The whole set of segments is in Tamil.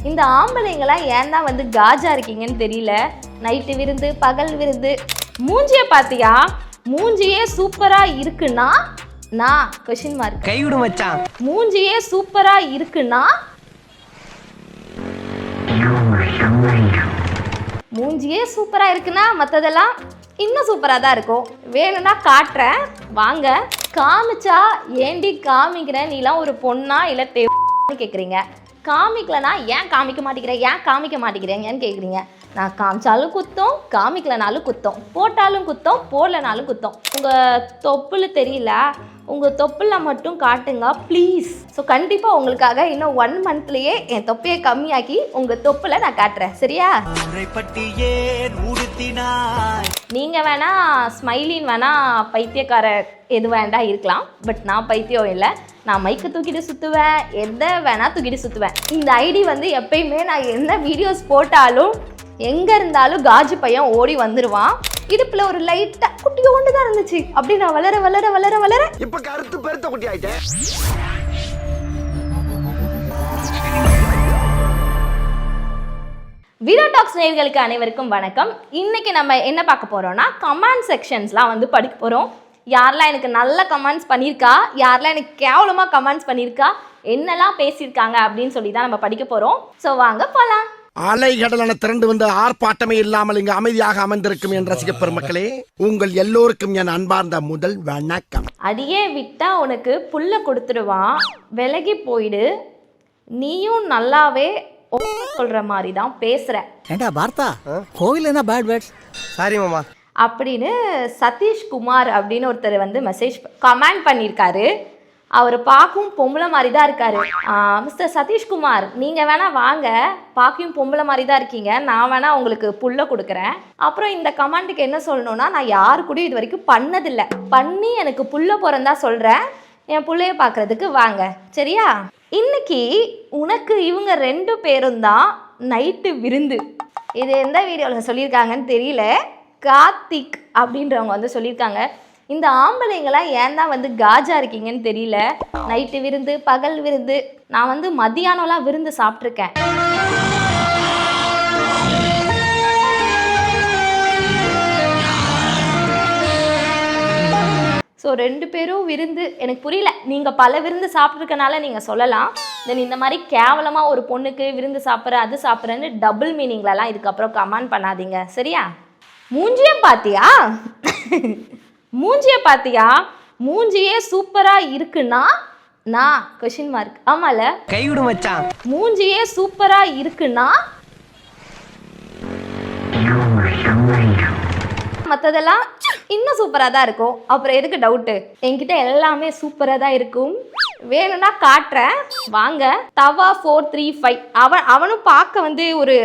இந்த ஆம்பளைங்களாம் ஏன் தான் வந்து காஜா இருக்கீங்கன்னு தெரியல. நைட்டு விருந்து பகல் விருந்து. மூஞ்சியை பார்த்தியா? மூஞ்சியே சூப்பரா இருக்குன்னா நான் கொஸ்டின் மார்க். கைவிடு மச்சான். மூஞ்சியே சூப்பரா இருக்குன்னா மூஞ்சியே சூப்பரா இருக்குன்னா மற்றதெல்லாம் இன்னும் சூப்பராக தான் இருக்கும். வேணும்னா காட்டுறேன் வாங்க. காமிச்சா ஏண்டி காமிக்கிறேன், நீலாம் ஒரு பொண்ணா இல்லை தேவைன்னு கேட்குறீங்க. காமிக்கலனா ஏன் காமிக்க மாட்டேங்கிறேன், ஏன் காமிக்க மாட்டேங்கிறீங்கன்னு கேட்குறீங்க. நான் காமிச்சாலும் குத்தம், காமிக்கலனாலும் குத்தம், போட்டாலும் குத்தம், போடலனாலும் குத்தம். உங்கள் தொப்புள் தெரியல, உங்கள் தொப்புளில் மட்டும் காட்டுங்க ப்ளீஸ். ஸோ கண்டிப்பாக உங்களுக்காக இன்னும் 1 மந்த்லேயே என் தொப்பையை கம்மியாக்கி உங்கள் தொப்பில் நான் காட்டுறேன், சரியா? நீங்கள் வேணா ஸ்மைலின் வேணா பைத்தியக்கார எது வேண்டா இருக்கலாம், பட் நான் பைத்தியம் இல்லை. நான் மைக்கு தூக்கிட்டு சுற்றுவேன், எதை வேணா தூக்கிட்டு சுற்றுவேன். இந்த ஐடி வந்து எப்பயுமே நான் என்ன வீடியோஸ் போட்டாலும் எங்கே இருந்தாலும் காஜு பையன் ஓடி வந்துடுவான். இடுப்புல ஒரு லைட்டா குட்டியோண்டு தான் இருந்துச்சு, அப்படி நான் வளர வளர வளர வளர இப்ப கருத்து பெருத்த குட்டி ஆயிட்டேன். வீடியோ டாக்ஸ் நேயர்களுக்கு அனைவருக்கும் வணக்கம். இன்னைக்கு நம்ம என்ன பார்க்க போறோம்னா கமெண்ட் செக்ஷன்ஸ்லாம் வந்து படிக்க போறோம். யாரெல்லாம் எனக்கு நல்ல கமெண்ட்ஸ் பண்ணியிருக்கா, யாரெல்லாம் எனக்கு கேவலமாக கமெண்ட்ஸ் பண்ணியிருக்கா, என்னெல்லாம் பேசியிருக்காங்க அப்படின்னு சொல்லி தான் நம்ம படிக்க போகிறோம். ஸோ வாங்க போகலாம். அலைகடலான திரண்டு வந்து ஆர்ப்பாட்டமே இல்லாமல் இங்கு அமைதியாக அமர்ந்திருக்கும் என் ரசிக பெருமக்களே, உங்கள் எல்லோருக்கும் என் அன்பார்ந்த முதல் வணக்கம். அடியே விட்டா உனக்கு புல்ல கொடுத்துடுவான், விலகி போயிடு, நீயும் நல்லாவே சொல்ற மாதிரி தான் பேசுற. ஏண்டா பார்த்தா கோவில் என்ன பேட் வேர்ட்ஸ். சாரி மாமா அப்படின்னு சதீஷ்குமார் அப்படின்னு ஒருத்தர் வந்து கமெண்ட் பண்ணியிருக்காரு. அவர் பார்க்கும் பொம்பளை மாதிரி தான் இருக்காரு. மிஸ்டர் சதீஷ்குமார், நீங்கள் வேணா வாங்க, பார்க்கும் பொம்பளை மாதிரி தான் இருக்கீங்க, நான் வேணா உங்களுக்கு புல்ல கொடுக்குறேன். அப்புறம் இந்த கமெண்ட்டுக்கு என்ன சொல்லணும்னா, நான் யாரு கூட இது வரைக்கும் பண்ணதில்லை, பண்ணி எனக்கு புல்ல பிறந்தா சொல்கிறேன், என் பிள்ளைய பார்க்குறதுக்கு வாங்க, சரியா? இன்னைக்கு உனக்கு இவங்க 2 பேரும் தான் நைட்டு விருந்து. இது எந்த வீடியோவில் சொல்லியிருக்காங்கன்னு தெரியல. கார்த்திக் அப்படின்றவங்க வந்து சொல்லியிருக்காங்க, இந்த ஆம்பளைங்களாம் ஏன் தான் வந்து காஜா இருக்கீங்கன்னு தெரியல. நைட்டு விருந்து பகல் விருந்து. நான் வந்து மதியானம்லாம் விருந்து சாப்பிட்ருக்கேன். ஸோ 2 பேரும் விருந்து எனக்கு புரியல. நீங்கள் பல விருந்து சாப்பிட்ருக்கனால நீங்கள் சொல்லலாம். தென் இந்த மாதிரி கேவலமாக ஒரு பொண்ணுக்கு விருந்து சாப்பிட்ற அது சாப்பிட்றேன்னு டபுள் மீனிங்லலாம் இதுக்கப்புறம் கமெண்ட் பண்ணாதீங்க, சரியா? மூஞ்சியை பார்த்தியா? மூஞ்சியை பார்த்தியா? மூஞ்சியே சூப்பரா இருக்குன்னா நான் கொஸ்டின் மார்க். ஆமால, கைவிடு மச்சான். மூஞ்சியே சூப்பரா இருக்குன்னா மற்றதெல்லாம் இன்னும் சூப்பராக தான் இருக்கும். அப்புறம் எதுக்கு டவுட்டு? என்கிட்ட எல்லாமே சூப்பராக தான் இருக்கும். வேணும்னா காட்டுறேன் வாங்க. தவா 435 அவனும் பார்க்க வந்து ஒரு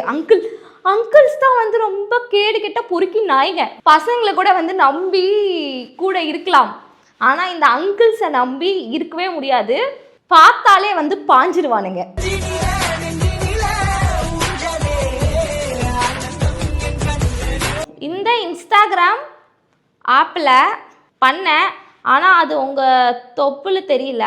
அங்கிள்ஸ் தான் வந்து ரொம்ப கேடு கெட்ட பொறுக்கி நாய்ங்க. பசங்களை கூட வந்து நம்பி கூட இருக்கலாம், ஆனால் இந்த அங்கிள்ஸை நம்பி இருக்கவே முடியாது. பார்த்தாலே வந்து பாஞ்சிருவானுங்க. இந்த இன்ஸ்டாகிராம் ஆப்பில் பண்ணேன், ஆனால் அது உங்கள் தொப்புள் தெரியல,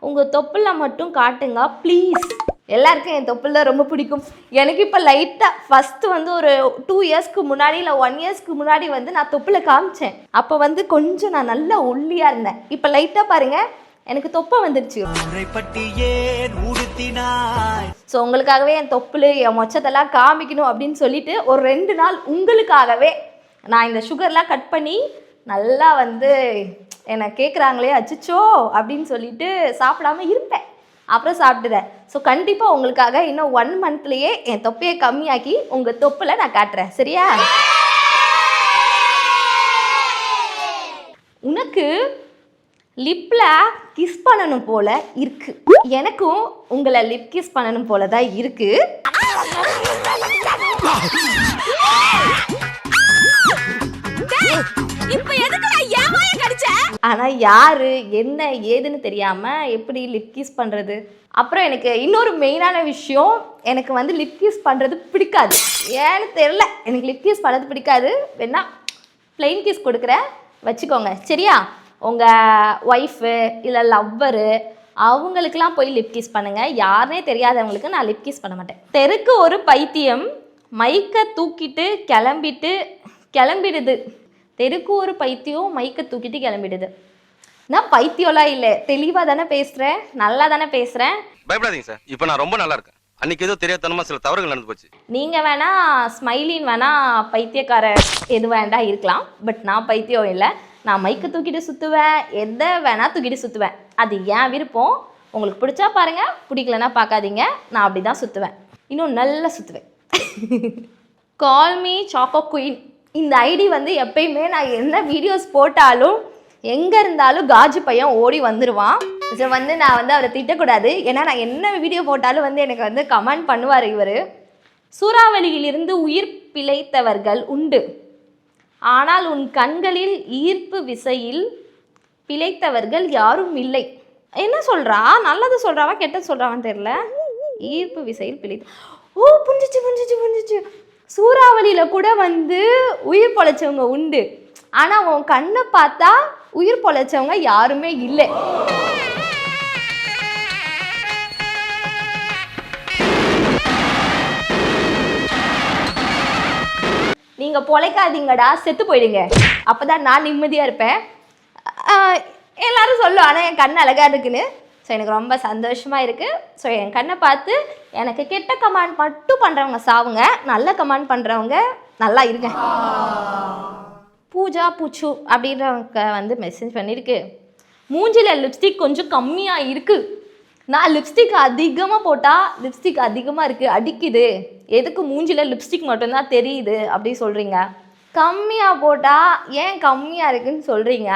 உங்கள் தொப்புளில் மட்டும் காட்டுங்க ப்ளீஸ். எல்லாருக்கும் என் தொப்புள் தான் ரொம்ப பிடிக்கும். எனக்கு இப்போ லைட்டாக ஃபஸ்ட்டு வந்து ஒரு 2 இயர்ஸ்க்கு முன்னாடி இல்லை 1 இயர்ஸ்க்கு முன்னாடி வந்து நான் தொப்புளை காமிச்சேன். அப்போ வந்து கொஞ்சம் நான் நல்லா ஒல்லியாக இருந்தேன். இப்போ லைட்டாக பாருங்கள், எனக்கு தொப்பை வந்துருச்சு. ஸோ உங்களுக்காகவே என் தொப்புள் என் மொச்சத்தெல்லாம் காமிக்கணும் அப்படின்னு சொல்லிட்டு ஒரு 2 நாள் உங்களுக்காகவே நான் இந்த சுகர்லாம் கட் பண்ணி நல்லா வந்து என்னை கேட்குறாங்களே அச்சிச்சோ அப்படின்னு சொல்லிட்டு சாப்பிடாம இருப்பேன். அப்புறம் சாப்பிட்டுறேன். ஸோ கண்டிப்பாக உங்களுக்காக இன்னும் 1 மந்த்லேயே என் தொப்பையை கம்மியாக்கி உங்கள் தொப்பில் நான் காட்டுறேன், சரியா? உனக்கு லிப்பில் கிஸ் பண்ணணும் போல இருக்கு, எனக்கும் உங்களை லிப் கிஸ் பண்ணணும் போல தான் இருக்கு. ஆனா யாரு என்ன ஏதுன்னு தெரியாம எப்படி லிப் கிஸ் பண்றது. அப்புறம் எனக்கு இன்னொரு மெயினான விஷயம், எனக்கு வந்து லிப் கிஸ் பண்றது பிடிக்காது. ஏன்னு தெரியல, எனக்கு லிப் கிஸ் பண்ணது பிடிக்காது. வேணா பிளெயின் கிஸ் கொடுக்குறேன், வச்சுக்கோங்க, சரியா? உங்கள் ஒய்ஃபு இல்லை லவ்வரு அவங்களுக்குலாம் போய் லிப் கிஸ் பண்ணுங்கள். யாருனே தெரியாதவங்களுக்கு நான் லிப் கிஸ் பண்ண மாட்டேன். தெருக்கு ஒரு பைத்தியம் மைக்கை தூக்கிட்டு கிளம்பிடுது. தெருக்கு ஒரு பைத்தியம் மைக்கை தூக்கிட்டு கிளம்பிடுது. நான் பைத்தியம்லாம் இல்லை, தெளிவாக தானே பேசுகிறேன், நல்லா தானே பேசுகிறேன். பயப்படாதீங்க சார், இப்போ நான் ரொம்ப நல்லா இருக்கேன். அன்னைக்கு ஏதோ தெரியாதனமா சில தவறுகள் நடந்து போச்சு. நீங்கள் வேணா ஸ்மைலின் வேணா பைத்தியக்கார எது வேண்டா இருக்கலாம், பட் நான் பைத்தியம் இல்லை. நான் மைக்கு தூக்கிட்டு சுற்றுவேன், எதை வேணா தூக்கிட்டு சுற்றுவேன். அது ஏன் விருப்பம். உங்களுக்கு பிடிச்சா பாருங்கள், பிடிக்கலன்னா பார்க்காதீங்க. நான் அப்படி தான் சுற்றுவேன், இன்னும் நல்லா சுற்றுவேன். Call me choco queen. இந்த ஐடி வந்து எப்பயுமே நான் என்ன வீடியோஸ் போட்டாலும் எங்கே இருந்தாலும் காஜு பையன் ஓடி வந்துடுவான். ஸோ வந்து நான் வந்து அவரை திட்டக்கூடாது, ஏன்னா நான் என்ன வீடியோ போட்டாலும் வந்து எனக்கு வந்து கமெண்ட் பண்ணுவார் இவர். சூறாவளியிலிருந்து உயிர் பிழைத்தவர்கள் உண்டு, ஆனால் உன் கண்களில் ஈர்ப்பு விசையில் பிழைத்தவர்கள் யாரும் இல்லை. என்ன சொல்கிறா? நல்லது சொல்கிறாவா கெட்டது சொல்கிறாவான்னு தெரில. ஈர்ப்பு விசையில் பிழைத்த, ஓ புரிஞ்சிச்சு. சூறாவளியில் கூட வந்து உயிர் பொழைச்சவங்க உண்டு, ஆனால் உன் கண்ணை பார்த்தா உயிர் பொழைச்சவங்க யாருமே இல்லை. நீங்கள் பொழைக்காதீங்கடா, செத்து போயிடுங்க, அப்போ தான் நான் நிம்மதியாக இருப்பேன். எல்லாரும் சொல்லும், ஆனால் என் கண் அழகாக இருக்குன்னு. ஸோ எனக்கு ரொம்ப சந்தோஷமாக இருக்குது. ஸோ என் கண்ணை பார்த்து எனக்கு கெட்ட கமெண்ட் மட்டும் பண்ணுறவங்க சாவுங்க, நல்ல கமெண்ட் பண்ணுறவங்க நல்லா இருங்க. பூஜா பூச்சு அப்படின்றவங்க வந்து மெசேஜ் பண்ணியிருக்கு, மூஞ்சியில் லிப்ஸ்டிக் கொஞ்சம் கம்மியாக இருக்குது. நான் லிப்ஸ்டிக் அதிகமாக போட்டால் லிப்ஸ்டிக் அதிகமாக இருக்குது, அடிக்குது, எதுக்கு மூஞ்சியில் லிப்ஸ்டிக் மட்டும்தான் தெரியுது அப்படி சொல்கிறீங்க. கம்மியாக போட்டால் ஏன் கம்மியாக இருக்குன்னு சொல்கிறீங்க.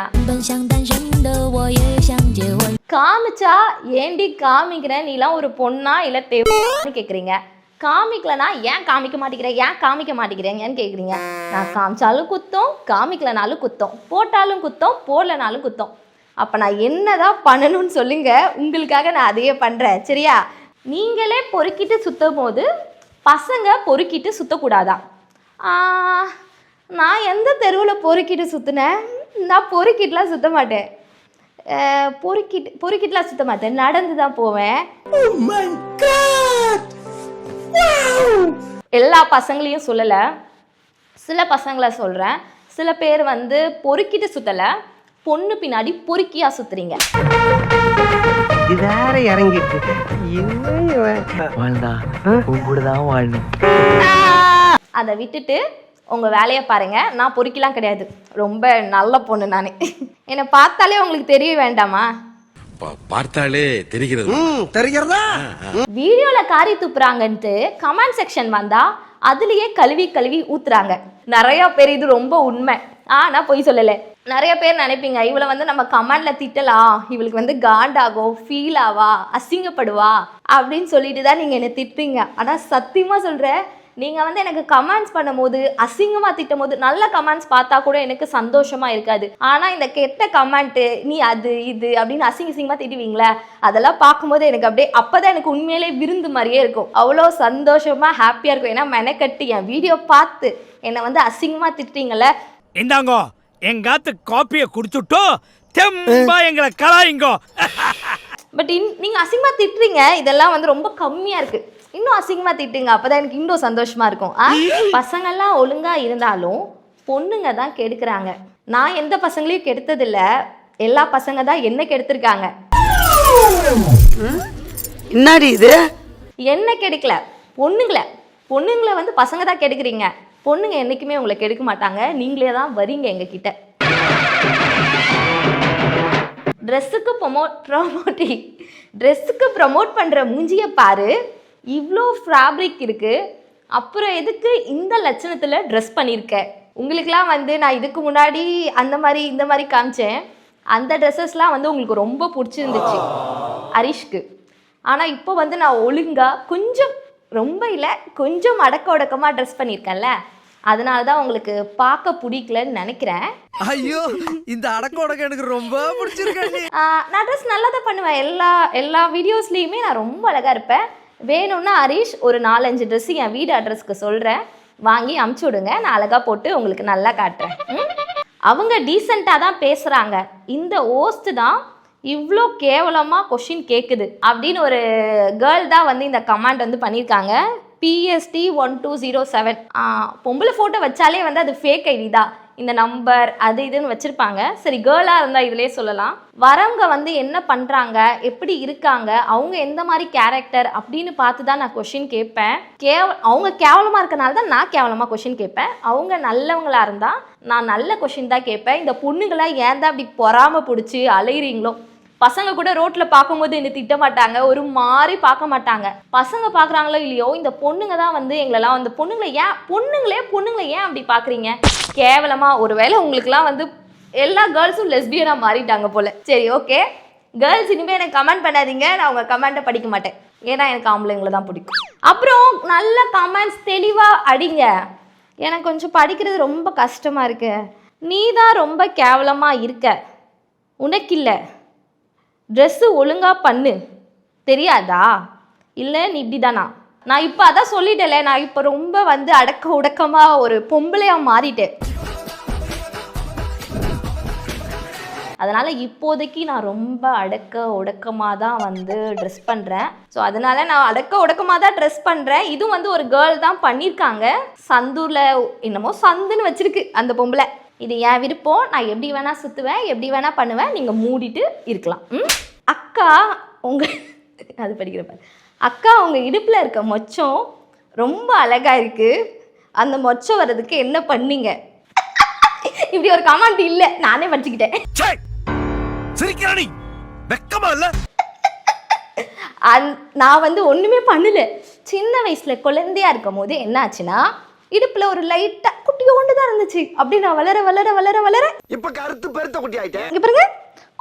காமிச்சா ஏண்டி காமிக்கிறேன், நீலாம் ஒரு பொண்ணா இல்லை தேவைன்னு கேட்குறீங்க. காமிக்கலனா ஏன் காமிக்க மாட்டேங்கிறேங்கன்னு கேட்குறீங்க. நான் காமிச்சாலும் குத்தம், காமிக்கலனாலும் குத்தம், போட்டாலும் குத்தம், போடலனாலும் குத்தம். அப்போ நான் என்னதான் பண்ணணும்னு சொல்லுங்க, உங்களுக்காக நான் அதையே பண்ணுறேன், சரியா? நீங்களே பொறுக்கிட்டு சுற்றும் போது பசங்க பொறுக்கிட்டு சுற்றக்கூடாதான். நான் எந்த தெருவில் பொறுக்கிட்டு சுற்றினேன்? நான் பொறுக்கிட்டுலாம் சுற்ற மாட்டேன், பொறுக்கிட்டுலாம் சுற்ற மாட்டேன், நடந்து தான் போவேன். எல்லா பசங்களையும் சொல்லலை, சில பசங்களை சொல்கிறேன். சில பேர் வந்து பொறுக்கிட்டு சுற்றலை, பொண்ணு பின்னாடி பொறுக்கியா சுற்றுறீங்க. வேற இறங்கிட்டு அதை விட்டுட்டு உங்கள் வேலையை பாருங்கள். நான் பொறுக்கிலாம் கிடையாது, ரொம்ப நல்ல பொண்ணு நான். என்னை பார்த்தாலே உங்களுக்கு தெரிய வேண்டாமா? பார்த்தாலே தெரிகிறதா? வீடியோல காரி துப்புறாங்கன்ட்டு கமெண்ட் செக்ஷன் வந்தா அதுலயே கழுவி ஊத்துறாங்க நிறைய பேர். இது ரொம்ப உண்மை, நான் பொய் சொல்லலை. நிறைய பேர் நினைப்பீங்க இவளை வந்து நம்ம கமெண்ட்ல திட்டலாம், இவளுக்கு வந்து காண்டாகும், ஃபீல் ஆவா, அசிங்கப்படுவா அப்படின்னு சொல்லிட்டு தான் நீங்க என்ன திட்டுறீங்க. ஆனா சத்தியமா சொல்றேன், நீங்கள் வந்து எனக்கு கமெண்ட்ஸ் பண்ணும் போது அசிங்கமாக திட்டும் போது நல்ல கமெண்ட்ஸ் பார்த்தா கூட எனக்கு சந்தோஷமாக இருக்காது. ஆனால் இந்த கெட்ட கமெண்ட்டு, நீ அது இது அப்படின்னு அசிங்கமாக திட்டுவீங்களே, அதெல்லாம் பார்க்கும்போது எனக்கு அப்படியே அப்போ தான் எனக்கு உண்மையிலே விருந்து மாதிரியே இருக்கும். அவ்வளோ சந்தோஷமாக ஹாப்பியாக இருக்கும். ஏன்னா மெனக்கட்டி என் வீடியோ பார்த்து என்னை வந்து அசிங்கமாக திட்டுறீங்களே, இந்தாங்கோ எங்காத்து காப்பியை குடிச்சுட்டோ தெம்பா எங்களை கலாயிங்கோ. பட் நீங்கள் அசிங்கமாக திட்டுறீங்க, இதெல்லாம் வந்து ரொம்ப கம்மியாக இருக்குது. இன்னும் அசிங்கமாக திட்டுங்க, அப்போதான் எனக்கு இன்னும் சந்தோஷமா இருக்கும். பசங்கள்லாம் ஒழுங்கா இருந்தாலும் பொண்ணுங்க தான் கெடுக்கிறாங்க. நான் எந்த பசங்களையும் கெடுத்ததில்லை, எல்லா பசங்க தான் என்ன கெடுத்திருக்காங்க. என்னடி இது? என்ன கெடுக்கல, பொண்ணுங்களை வந்து பசங்க தான் கெடுக்குறீங்க. பொண்ணுங்க என்னைக்குமே உங்களை கெடுக்க மாட்டாங்க, நீங்களே தான் வரீங்க எங்ககிட்ட. ட்ரெஸ்ஸுக்கு ப்ரமோட் பண்ணுற மூஞ்சியை பாரு, இவ்வளோ ஃபேப்ரிக் இருக்குது, அப்புறம் எதுக்கு இந்த லட்சணத்தில் ட்ரெஸ் பண்ணியிருக்கேன்? உங்களுக்கெலாம் வந்து நான் இதுக்கு முன்னாடி அந்த மாதிரி இந்த மாதிரி காமிச்சேன், அந்த ட்ரெஸ்ஸஸ்லாம் வந்து உங்களுக்கு ரொம்ப பிடிச்சிருந்துச்சு ஹரிஷ்க்கு. ஆனால் இப்போ வந்து நான் ஒழுங்காக கொஞ்சம், ரொம்ப இல்லை கொஞ்சம் அடக்க ஒடக்கமாக ட்ரெஸ் பண்ணியிருக்கேன்ல, அதனால தான் உங்களுக்கு பார்க்க பிடிக்கலன்னு நினைக்கிறேன். ஐயோ, இந்த அடக்க உடக்க எனக்கு ரொம்ப பிடிச்சிருக்கு. நான் ட்ரெஸ் நல்லா தான் பண்ணுவேன், எல்லா வீடியோஸ்லேயுமே நான் ரொம்ப அழகாக இருப்பேன். வேணும்னா ஹரிஷ் ஒரு 4-5 ட்ரெஸ்ஸு என் வீடு அட்ரஸ்க்கு சொல்கிறேன், வாங்கி அமுச்சு விடுங்க, நான் அழகாக போட்டு உங்களுக்கு நல்லா காட்டுறேன். அவங்க டீசெண்டாக தான் பேசுகிறாங்க. இந்த ஹோஸ்ட் தான் இவ்வளோ கேவலமாக கொஷின் கேட்குது அப்படின்னு ஒரு கேர்ள் தான் வந்து இந்த கமெண்ட் வந்து பண்ணியிருக்காங்க. PST 1207. பொம்பளை ஃபோட்டோ வச்சாலே வந்து அது ஃபேக் ஐடி தான். இந்த நம்பர் அது இதுன்னு வச்சுருப்பாங்க. சரி, கேர்ளாக இருந்தால் இதிலே சொல்லலாம். வரவங்க வந்து என்ன பண்ணுறாங்க, எப்படி இருக்காங்க, அவங்க எந்த மாதிரி கேரக்டர் அப்படின்னு பார்த்து தான் நான் கொஷின் கேட்பேன். அவங்க கேவலமாக இருக்கனால தான் நான் கேவலமாக கொஷின் கேட்பேன். அவங்க நல்லவங்களா இருந்தால் நான் நல்ல கொஷின் தான் கேட்பேன். இந்த பொண்ணுங்களாம் ஏன் தான் அப்படி பொறாம பிடிச்சி அலையிறீங்களோ? பசங்க கூட ரோட்டில் பார்க்கும்போது என்ன திட்ட மாட்டாங்க, ஒரு மாதிரி பார்க்க மாட்டாங்க. பசங்க பார்க்குறாங்களோ இல்லையோ, இந்த பொண்ணுங்க தான் வந்து எங்களெல்லாம் வந்து பொண்ணுங்களை ஏன் அப்படி பார்க்குறீங்க கேவலமாக? ஒருவேளை உங்களுக்குலாம் வந்து எல்லா கேர்ள்ஸும் லெஸ்பியனாக மாறிட்டாங்க போல். சரி, ஓகே கேர்ள்ஸ், இனிமேல் எனக்கு கமெண்ட் பண்ணாதீங்க. நான் உங்கள் கமெண்ட்டை படிக்க மாட்டேன். ஏன்னா எனக்கு ஆம்பளைங்களை தான் பிடிக்கும். அப்புறம் நல்ல கமெண்ட்ஸ் தெளிவாக அடிங்க. எனக்கு கொஞ்சம் படிக்கிறது ரொம்ப கஷ்டமாக இருக்கு. நீ தான் ரொம்ப கேவலமாக இருக்க, உனக்கு இல்லை, ட்ரெஸ்ஸு ஒழுங்காக பண்ணு, தெரியாதா? இல்லை நீ இப்படி தானா? நான் இப்போ அதான் சொல்லிட்டேன்ல, நான் இப்போ ரொம்ப வந்து அடக்க உடக்கமாக ஒரு பொம்பளையாக மாறிட்டேன். அதனால் இப்போதைக்கு நான் ரொம்ப அடக்க ஒடுக்கமாக தான் வந்து ட்ரெஸ் பண்ணுறேன். ஸோ அதனால் நான் அடக்க ஒடுக்கமாக தான் ட்ரெஸ் பண்ணுறேன். இதுவும் வந்து ஒரு கேர்ள் தான் பண்ணியிருக்காங்க. சந்தூரில் என்னமோ சந்துன்னு வச்சுருக்கு அந்த பொம்பளை. இது என் விருப்பம். நான் எப்படி வேணால் சுற்றுவேன், எப்படி வேணால் பண்ணுவேன். நீங்கள் மூடிட்டு இருக்கலாம். அக்கா உங்கள் அது படிக்கிறப்ப அக்கா உங்கள் இடுப்பில் இருக்க மொச்சம் ரொம்ப அழகாக இருக்குது. அந்த மொச்சம் வர்றதுக்கு என்ன பண்ணீங்க? இப்படி ஒரு கமெண்ட் இல்லை, நானே படிச்சுக்கிட்டேன். நான் வந்து ஒன்றுமே பண்ணல. சின்ன வயசில் குழந்தையா இருக்கும் போது என்ன ஆச்சுன்னா, இடுப்பில் ஒரு லைட்டாக குட்டியோண்டு தான் இருந்துச்சு. அப்படி நான் வளர வளர வளர வளர இப்ப கருத்து பெருத்த குட்டி ஆயிட்டேன். இங்கே பாருங்க,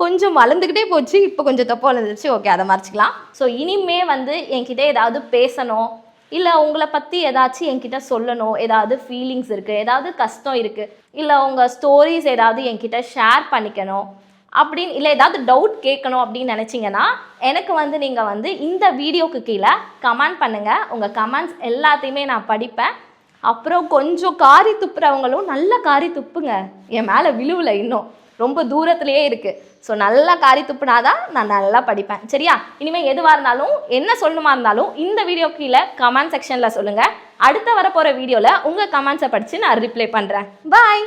கொஞ்சம் வளர்ந்துக்கிட்டே போச்சு. இப்போ கொஞ்சம் தப்பா வளர்ந்துச்சு. ஓகே, அதை மறைச்சிக்கலாம். ஸோ இனிமே வந்து என்கிட்ட ஏதாவது பேசணும், இல்லை உங்களை பற்றி ஏதாச்சும் என்கிட்ட சொல்லணும், ஏதாவது ஃபீலிங்ஸ் இருக்குது, ஏதாவது கஷ்டம் இருக்குது, இல்லை உங்கள் ஸ்டோரிஸ் ஏதாவது என்கிட்ட ஷேர் பண்ணிக்கணும் அப்படின்னு, இல்லை ஏதாவது டவுட் கேட்கணும் அப்படின்னு நினச்சிங்கன்னா எனக்கு வந்து நீங்கள் வந்து இந்த வீடியோக்கு கீழே கமெண்ட் பண்ணுங்கள். உங்கள் கமெண்ட்ஸ் எல்லாத்தையுமே நான் படிப்பேன். அப்புறம் கொஞ்சம் காரி துப்புறவங்களும் நல்ல காரி துப்புங்க. என் மேலே விழுவில் இன்னும் ரொம்ப தூரத்துலேயே இருக்குது. ஸோ நல்லா காரி துப்புனாதான் நான் நல்லா படிப்பேன். சரியா? இனிமேல் எதுவாக இருந்தாலும் என்ன சொல்லணுமா இருந்தாலும் இந்த வீடியோ கீழே கமெண்ட் செக்ஷனில் சொல்லுங்கள். அடுத்த வரப்போகிற வீடியோவில் உங்கள் கமெண்ட்ஸை படித்து நான் ரிப்ளை பண்ணுறேன். பாய்.